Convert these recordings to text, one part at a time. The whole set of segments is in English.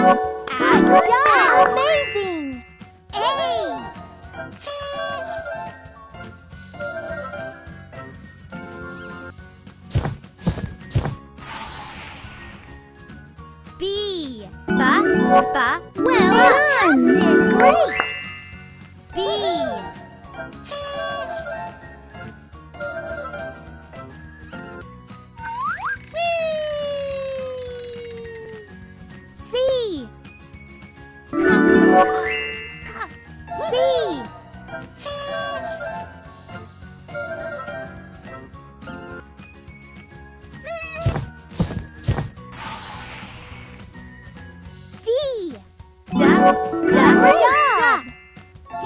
Good job! Amazing! A. B. Ba. Well Fantastic! Great! B. C. C. D. Good job. D.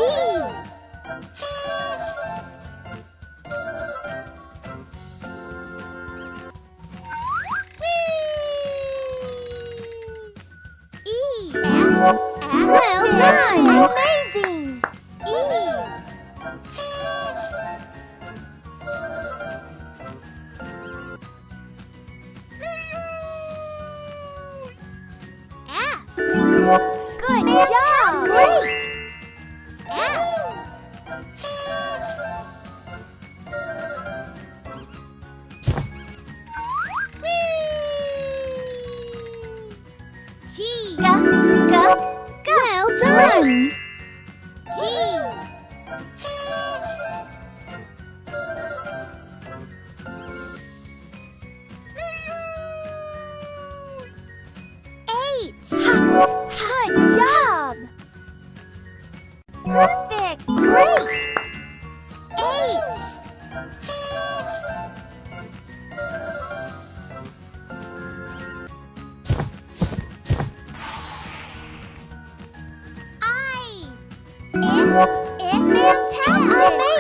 E. Well done. Amazing. E. F. Good job. Great. F. G. Well done. G. H. Good job. Perfect. Great. H. I. Fantastic.